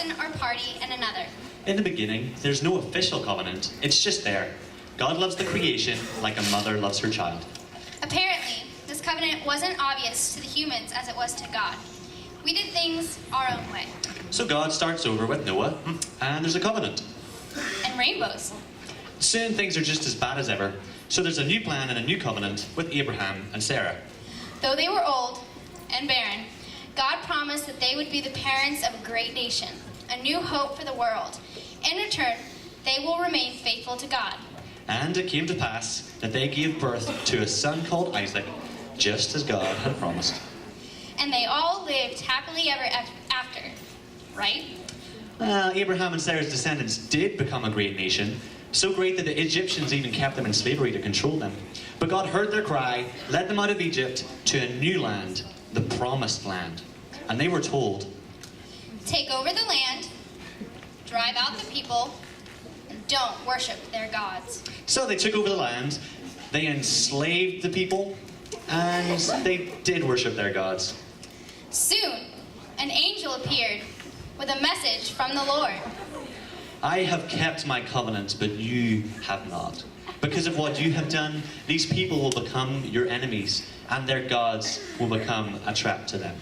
person or party in another. In the beginning, there's no official covenant. It's just there. God loves the creation like a mother loves her child. Apparently, this covenant wasn't obvious to the humans as it was to God. We did things our own way. So God starts over with Noah, and there's a covenant. And rainbows. Soon things are just as bad as ever. So there's a new plan and a new covenant with Abraham and Sarah. Though they were old and barren, God promised that they would be the parents of a great nation, a new hope for the world. In return, they will remain faithful to God. And it came to pass that they gave birth to a son called Isaac, just as God had promised. And they all lived happily ever after, right? Abraham and Sarah's descendants did become a great nation, so great that the Egyptians even kept them in slavery to control them. But God heard their cry, led them out of Egypt to a new land, the Promised Land. And they were told, Take over the land, drive out the people, and don't worship their gods. So they took over the land, they enslaved the people, and they did worship their gods. Soon, an angel appeared with a message from the Lord. I have kept my covenant, but you have not. Because of what you have done, these people will become your enemies, and their gods will become a trap to them.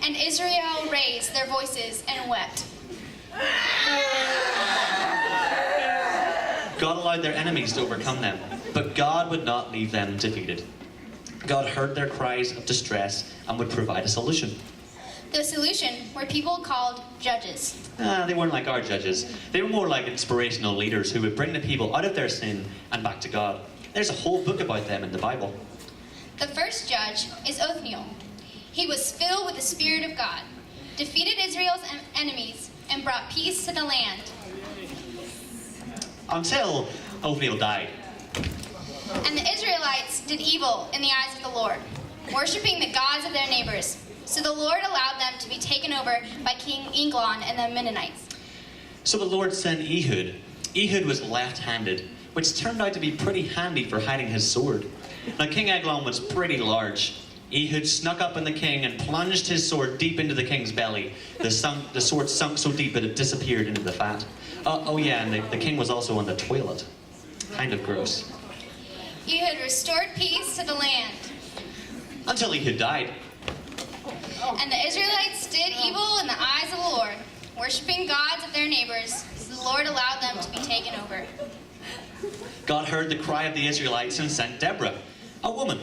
And Israel raised their voices and wept. God allowed their enemies to overcome them, but God would not leave them defeated. God heard their cries of distress and would provide a solution. The solution were people called judges. They weren't like our judges. They were more like inspirational leaders who would bring the people out of their sin and back to God. There's a whole book about them in the Bible. The first judge is Othniel. He was filled with the Spirit of God, defeated Israel's enemies, and brought peace to the land. Until Othniel died. And the Israelites did evil in the eyes of the Lord, worshiping the gods of their neighbors. So the Lord allowed them to be taken over by King Eglon and the Mennonites. So the Lord sent Ehud. Ehud was left-handed, which turned out to be pretty handy for hiding his sword. Now King Eglon was pretty large. Ehud snuck up on the king and plunged his sword deep into the king's belly. The sword sunk so deep that it disappeared into the fat. Oh yeah, and the king was also on the toilet. Kind of gross. Ehud restored peace to the land. Until Ehud died. And the Israelites did evil in the eyes of the Lord, worshiping gods of their neighbors. So the Lord allowed them to be taken over. God heard the cry of the Israelites and sent Deborah, a woman.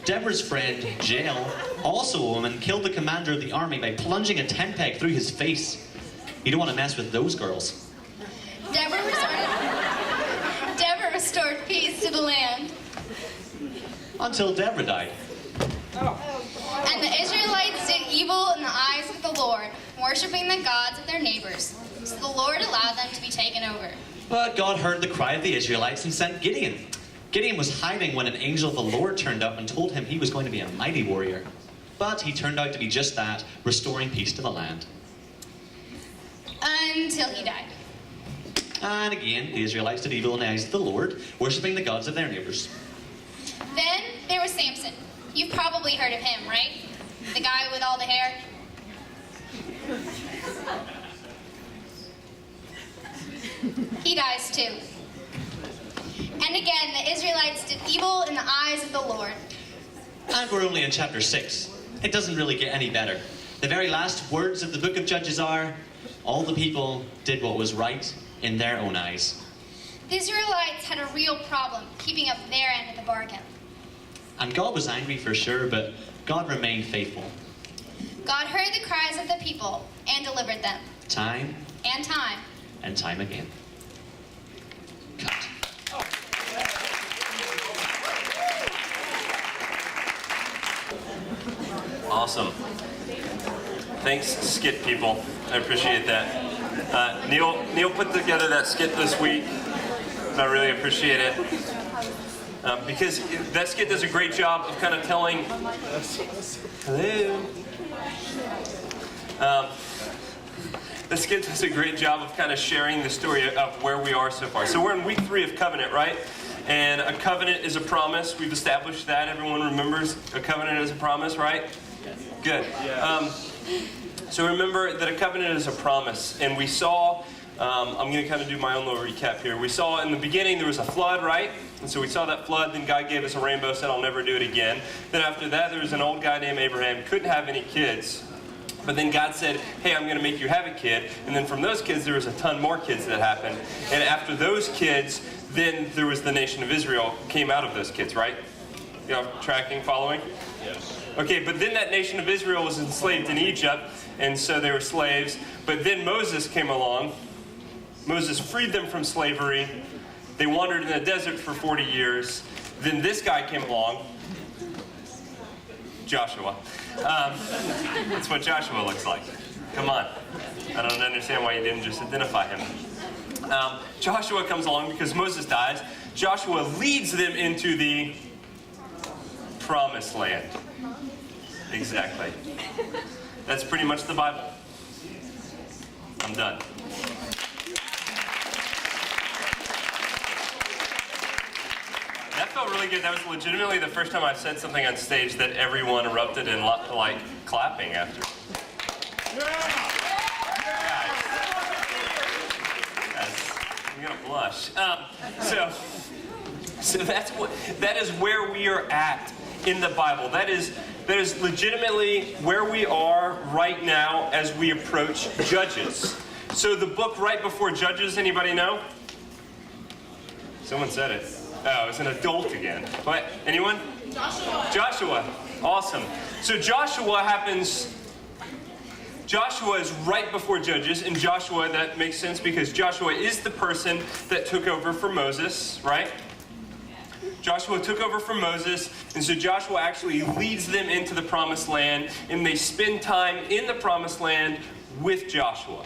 Deborah's friend, Jael, also a woman, killed the commander of the army by plunging a tent peg through his face. You don't want to mess with those girls. Deborah restored peace to the land. Until Deborah died. And the Israelites did evil in the eyes of the Lord, worshiping the gods of their neighbors. So the Lord allowed them to be taken over. But God heard the cry of the Israelites and sent Gideon. Gideon was hiding when an angel of the Lord turned up and told him he was going to be a mighty warrior. But he turned out to be just that, restoring peace to the land. Until he died. And again, the Israelites did evil in the eyes of the Lord, worshipping the gods of their neighbors. Then there was Samson. You've probably heard of him, right? The guy with all the hair. He dies too. And again, the Israelites did evil in the eyes of the Lord. And we're only in chapter 6. It doesn't really get any better. The very last words of the book of Judges are, all the people did what was right in their own eyes. The Israelites had a real problem keeping up their end of the bargain. And God was angry for sure, but God remained faithful. God heard the cries of the people and delivered them. Time And time. and time again. Cut. Awesome. Thanks, skit people. I appreciate that. Neil put together that skit this week, and I really appreciate it. Because that skit does a great job of kind of telling... Hello? The skit does a great job of kind of sharing the story of where we are so far. So we're in week 3 of covenant, right? And a covenant is a promise. We've established that. Everyone remembers a covenant is a promise, right? Good. So remember that a covenant is a promise, and we saw, I'm going to kind of do my own little recap here. We saw in the beginning there was a flood, right? And so we saw that flood, then God gave us a rainbow, said I'll never do it again. Then after that there was an old guy named Abraham, couldn't have any kids. But then God said, hey, I'm going to make you have a kid. And then from those kids there was a ton more kids that happened. And after those kids, then there was the nation of Israel came out of those kids, right? You know, tracking, following? Yes. Okay, but then that nation of Israel was enslaved in Egypt, and so they were slaves. But then Moses came along. Moses freed them from slavery. They wandered in the desert for 40 years. Then this guy came along, Joshua. That's what Joshua looks like. Come on. I don't understand why you didn't just identify him. Joshua comes along because Moses dies. Joshua leads them into the promised land. Exactly. That's pretty much the Bible. I'm done. That felt really good. That was legitimately the first time I've said something on stage that everyone erupted in like clapping after. I'm gonna blush. So that is where we are at in the Bible. That is legitimately where we are right now as we approach Judges. So the book right before Judges, anybody know? Someone said it. Oh, it's an adult again. What? Anyone? Joshua. Awesome. So Joshua is right before Judges, and Joshua, that makes sense because Joshua is the person that took over for Moses, right? Joshua took over from Moses, and so Joshua actually leads them into the promised land, and they spend time in the promised land with Joshua.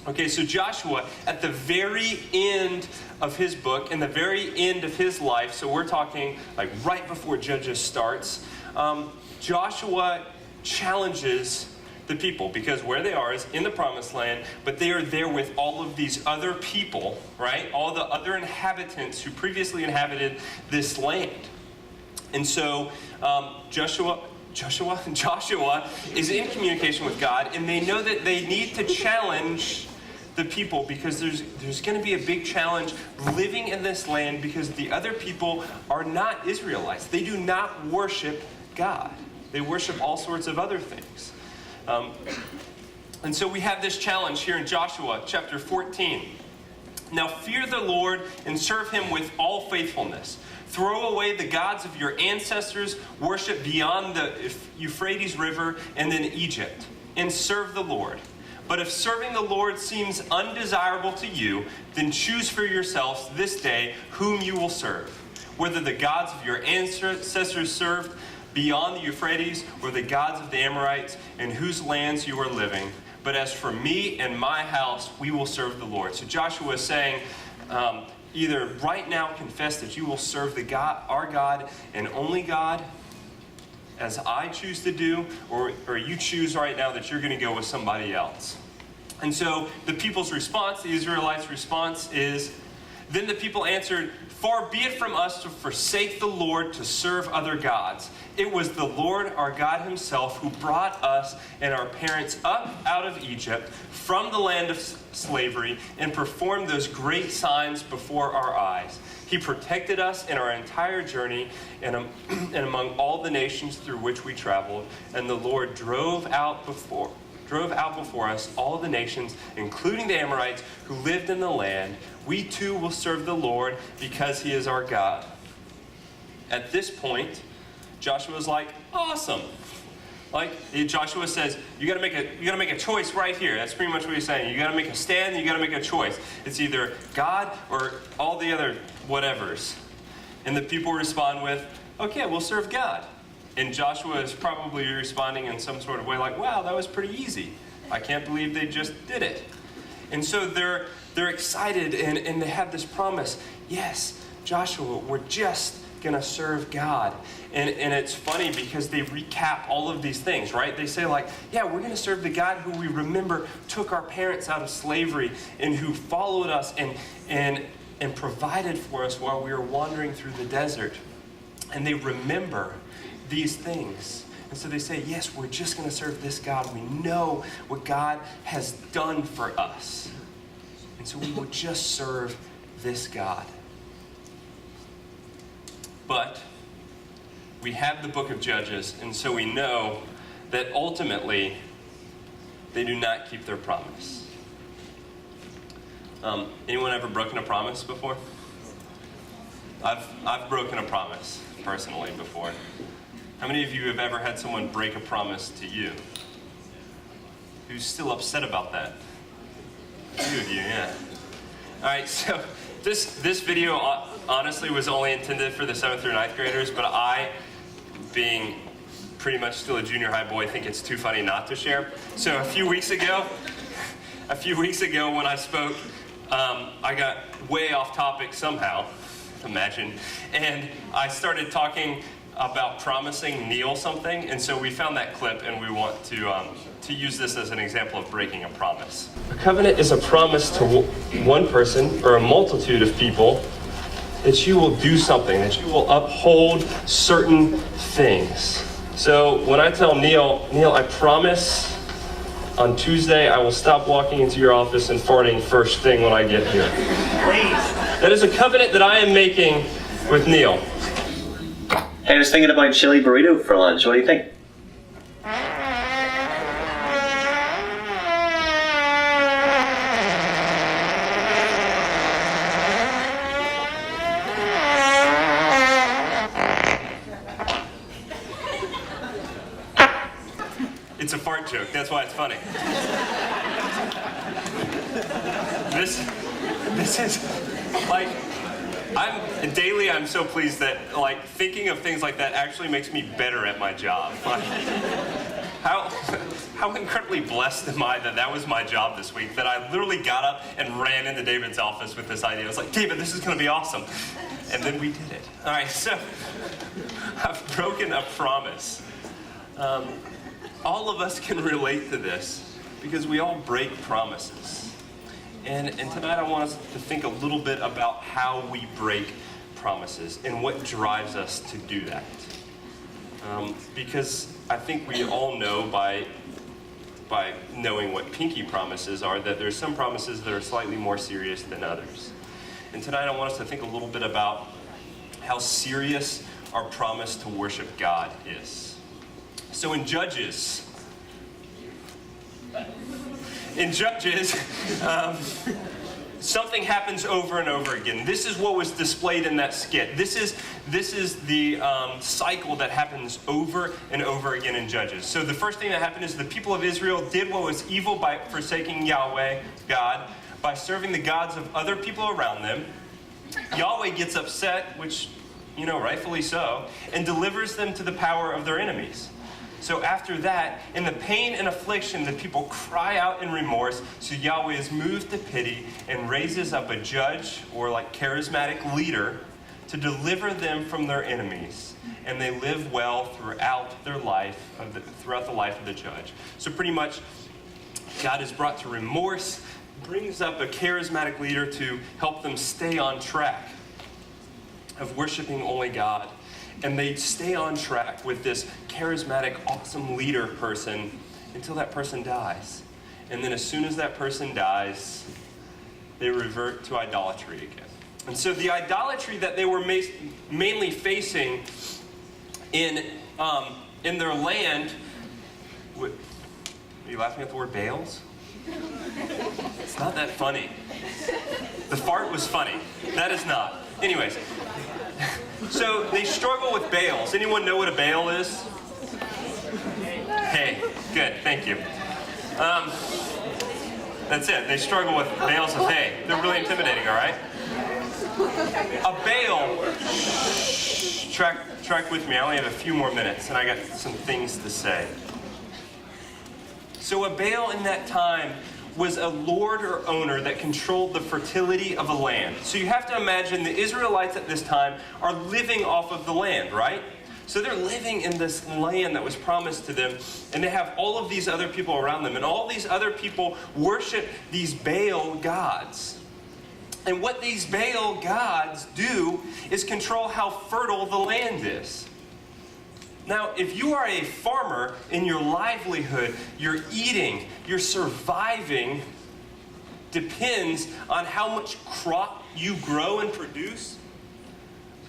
Okay, so Joshua, at the very end of his book, in the very end of his life, so we're talking like right before Judges starts, Joshua challenges the people, because where they are is in the promised land, but they are there with all of these other people, right? All the other inhabitants who previously inhabited this land. And so Joshua is in communication with God, and they know that they need to challenge the people because there's going to be a big challenge living in this land because the other people are not Israelites. They do not worship God. They worship all sorts of other things. And so we have this challenge here in Joshua chapter 14. Now fear the Lord and serve him with all faithfulness. Throw away the gods of your ancestors, worship beyond the Euphrates River and in Egypt, and serve the Lord. But if serving the Lord seems undesirable to you, then choose for yourselves this day whom you will serve, whether the gods of your ancestors served beyond the Euphrates, or the gods of the Amorites, in whose lands you are living. But as for me and my house, we will serve the Lord. So Joshua is saying, either right now confess that you will serve the God, our God, and only God, as I choose to do, or you choose right now that you're going to go with somebody else. And so the people's response, the Israelites' response is, then the people answered, far be it from us to forsake the Lord to serve other gods. It was the Lord our God himself who brought us and our parents up out of Egypt from the land of slavery and performed those great signs before our eyes. He protected us in our entire journey and among all the nations through which we traveled. And the Lord drove out before us all the nations, including the Amorites who lived in the land. We too will serve the Lord because he is our God. At this point, Joshua's like, awesome. Like Joshua says, you gotta make a choice right here. That's pretty much what he's saying. You gotta make a stand, you gotta make a choice. It's either God or all the other whatevers. And the people respond with, okay, we'll serve God. And Joshua is probably responding in some sort of way like, wow, that was pretty easy. I can't believe they just did it. And so they're excited and they have this promise. Yes, Joshua, we're just going to serve God. And it's funny because they recap all of these things, right? They say like, yeah, we're going to serve the God who we remember took our parents out of slavery and who followed us and provided for us while we were wandering through the desert. And they remember these things. And so they say, yes, we're just going to serve this God. We know what God has done for us. And so we will just serve this God. But we have the book of Judges, and so we know that ultimately they do not keep their promise. Anyone ever broken a promise before? I've broken a promise personally before. How many of you have ever had someone break a promise to you? Who's still upset about that? A few of you, yeah. All right, so this video honestly was only intended for the 7th through 9th graders, but I, being pretty much still a junior high boy, think it's too funny not to share. So a few weeks ago when I spoke, I got way off topic somehow, imagine, and I started talking about promising Neil something, and so we found that clip, and we want to use this as an example of breaking a promise. A covenant is a promise to one person or a multitude of people that you will do something, that you will uphold certain things. So when I tell Neil, I promise on Tuesday I will stop walking into your office and farting first thing when I get here. That is a covenant that I am making with Neil. Hey, I was thinking about chili burrito for lunch. What do you think? It's a fart joke, that's why it's funny. This is like, I'm so pleased that like thinking of things like that actually makes me better at my job. Like, how incredibly blessed am I that was my job this week, that I literally got up and ran into David's office with this idea. I was like, David, this is gonna be awesome. And then we did it. All right, so I've broken a promise. All of us can relate to this because we all break promises. And tonight I want us to think a little bit about how we break promises and what drives us to do that. Because I think we all know by knowing what pinky promises are that there's some promises that are slightly more serious than others. And tonight I want us to think a little bit about how serious our promise to worship God is. So in Judges, something happens over and over again. This is what was displayed in that skit. This is the cycle that happens over and over again in Judges. So the first thing that happened is the people of Israel did what was evil by forsaking Yahweh, God, by serving the gods of other people around them. Yahweh gets upset, which, rightfully so, and delivers them to the power of their enemies. So after that, in the pain and affliction, the people cry out in remorse, so Yahweh is moved to pity and raises up a judge or like charismatic leader to deliver them from their enemies. And they live well throughout the life of the judge. So pretty much, God is brought to remorse, brings up a charismatic leader to help them stay on track of worshiping only God. And they stay on track with this charismatic, awesome leader person until that person dies. And then as soon as that person dies, they revert to idolatry again. And so the idolatry that they were mainly facing in their land, are you laughing at the word Baals? It's not that funny. The fart was funny. That is not. Anyways. So they struggle with Baals. Anyone know what a Baal is? Hey, good, thank you. That's it. They struggle with bales of hay. They're really intimidating, all right? A bale, track with me. I only have a few more minutes, and I got some things to say. So a bale in that time was a lord or owner that controlled the fertility of a land. So you have to imagine the Israelites at this time are living off of the land, right? So they're living in this land that was promised to them, and they have all of these other people around them, and all these other people worship these Baal gods. And what these Baal gods do is control how fertile the land is. Now, if you are a farmer in your livelihood, your eating, your surviving depends on how much crop you grow and produce,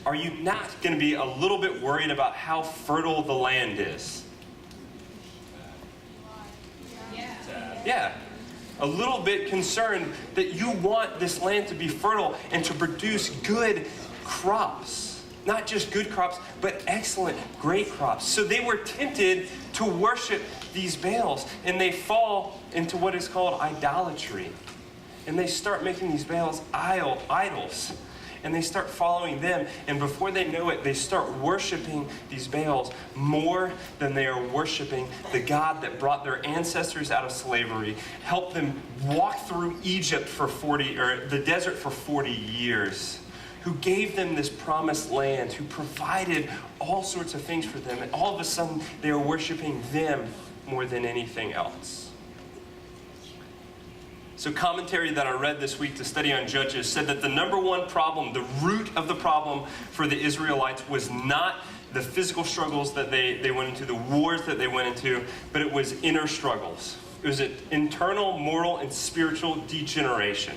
are you not going to be a little bit worried about how fertile the land is? Yeah. A little bit concerned that you want this land to be fertile and to produce good crops. Not just good crops, but excellent, great crops. So they were tempted to worship these Baals, and they fall into what is called idolatry. And they start making these Baals idols. And they start following them, and before they know it, they start worshiping these Baals more than they are worshiping the God that brought their ancestors out of slavery, helped them walk through Egypt for the desert for 40 years, who gave them this promised land, who provided all sorts of things for them, and all of a sudden they are worshiping them more than anything else. So commentary that I read this week to study on Judges said that the number one problem, the root of the problem for the Israelites was not the physical struggles that they went into, the wars that they went into, but it was inner struggles. It was an internal, moral, and spiritual degeneration.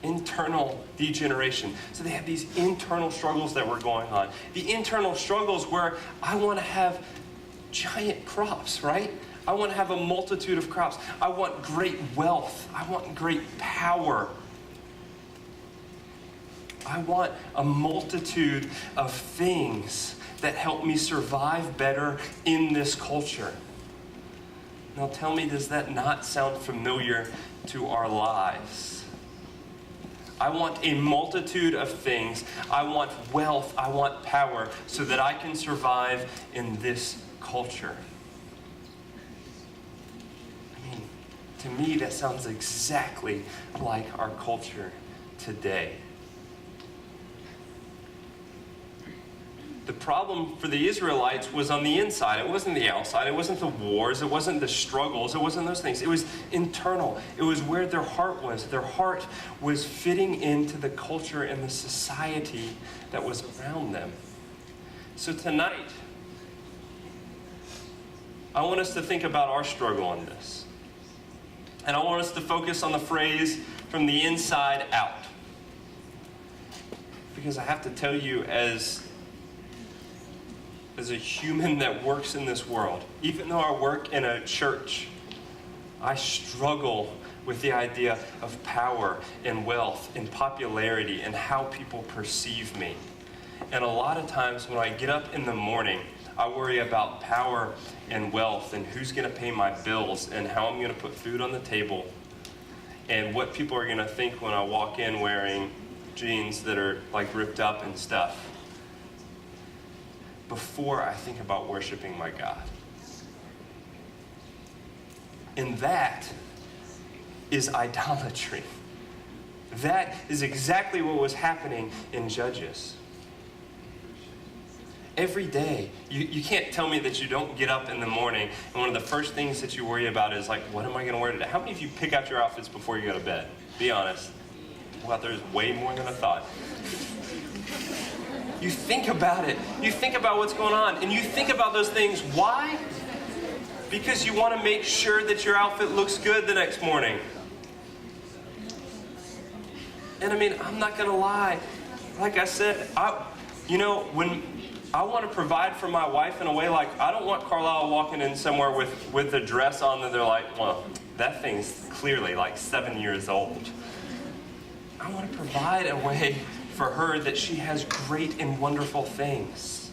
Internal degeneration. So they had these internal struggles that were going on. The internal struggles where I want to have giant crops, right? I want to have a multitude of crops. I want great wealth. I want great power. I want a multitude of things that help me survive better in this culture. Now tell me, does that not sound familiar to our lives? I want a multitude of things. I want wealth. I want power so that I can survive in this culture. To me, that sounds exactly like our culture today. The problem for the Israelites was on the inside. It wasn't the outside. It wasn't the wars. It wasn't the struggles. It wasn't those things. It was internal. It was where their heart was. Their heart was fitting into the culture and the society that was around them. So tonight, I want us to think about our struggle on this. And I want us to focus on the phrase, from the inside out. Because I have to tell you, as a human that works in this world, even though I work in a church, I struggle with the idea of power and wealth and popularity and how people perceive me. And a lot of times when I get up in the morning, I worry about power and wealth and who's going to pay my bills and how I'm going to put food on the table and what people are going to think when I walk in wearing jeans that are like ripped up and stuff, before I think about worshiping my God. And that is idolatry. That is exactly what was happening in Judges. Every day, you can't tell me that you don't get up in the morning and one of the first things that you worry about is like, what am I going to wear today? How many of you pick out your outfits before you go to bed? Be honest. Well, there's way more than I thought. You think about it. You think about what's going on, and you think about those things. Why? Because you want to make sure that your outfit looks good the next morning. And I mean, I'm not going to lie. Like I said, when I want to provide for my wife in a way, like I don't want Carlisle walking in somewhere with a dress on that they're like, well, that thing's clearly like 7 years old. I want to provide a way for her that she has great and wonderful things.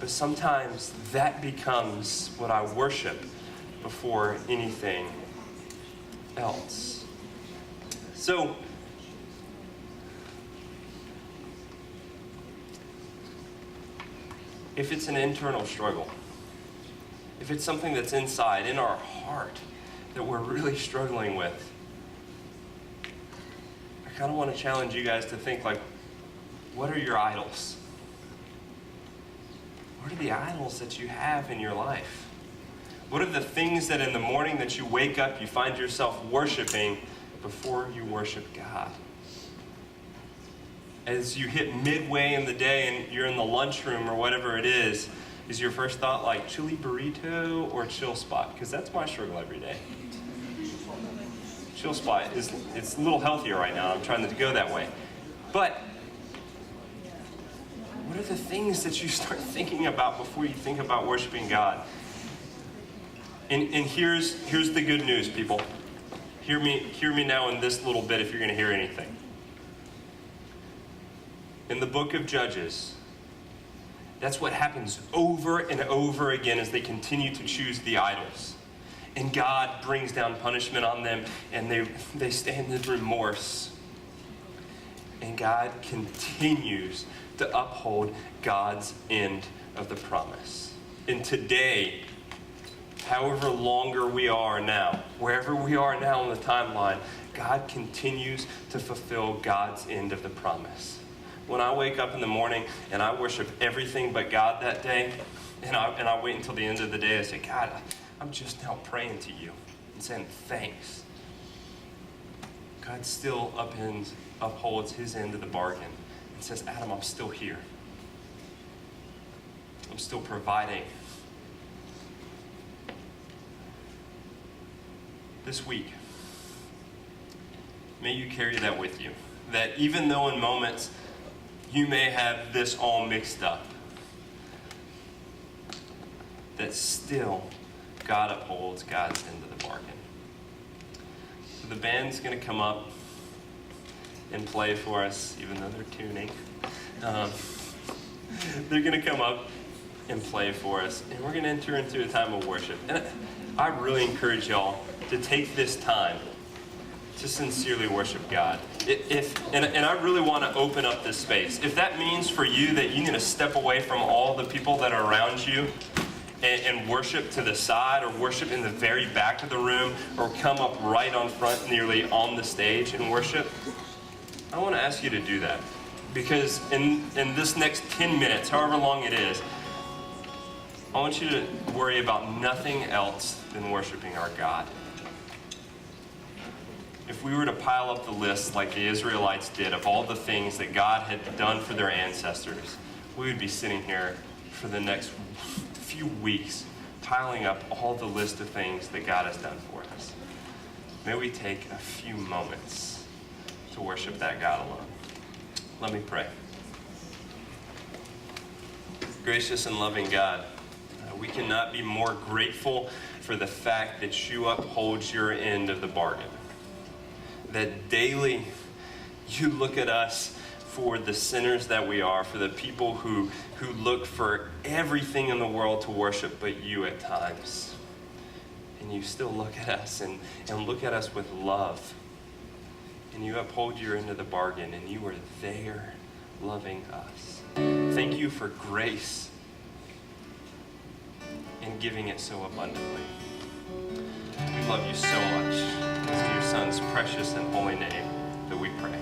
But sometimes that becomes what I worship before anything else. So, if it's an internal struggle, if it's something that's inside, in our heart, that we're really struggling with, I kind of want to challenge you guys to think like, what are your idols? What are the idols that you have in your life? What are the things that in the morning that you wake up, you find yourself worshiping before you worship God? as you hit midway in the day and you're in the lunchroom or whatever it is your first thought like chili burrito or chill spot? Because that's my struggle every day. Chill spot it's a little healthier right now. I'm trying to go that way. But what are the things that you start thinking about before you think about worshiping God? And here's the good news, people. Hear me now in this little bit if you're going to hear anything. In the book of Judges, that's what happens over and over again as they continue to choose the idols. And God brings down punishment on them, and they stand in remorse. And God continues to uphold God's end of the promise. And today, however longer we are now, wherever we are now on the timeline, God continues to fulfill God's end of the promise. When I wake up in the morning and I worship everything but God that day, and I wait until the end of the day, I say, God, I'm just now praying to you and saying thanks. God still upholds his end of the bargain and says, Adam, I'm still here. I'm still providing. This week, may you carry that with you. That even though in moments you may have this all mixed up, that still God upholds God's end of the bargain. So the band's going to come up and play for us, even though they're tuning. They're going to come up and play for us, and we're going to enter into a time of worship. And I really encourage y'all to take this time to sincerely worship God. And I really want to open up this space. If that means for you that you need to step away from all the people that are around you and worship to the side, or worship in the very back of the room, or come up right on front nearly on the stage and worship, I want to ask you to do that. Because in this next 10 minutes, however long it is, I want you to worry about nothing else than worshiping our God. If we were to pile up the list like the Israelites did of all the things that God had done for their ancestors, we would be sitting here for the next few weeks piling up all the list of things that God has done for us. May we take a few moments to worship that God alone. Let me pray. Gracious and loving God, we cannot be more grateful for the fact that you uphold your end of the bargain. That daily you look at us for the sinners that we are, for the people who look for everything in the world to worship but you at times. And you still look at us and look at us with love. And you uphold your end of the bargain, and you are there loving us. Thank you for grace and giving it so abundantly. We love you so much. It's in your Son's precious and holy name that we pray.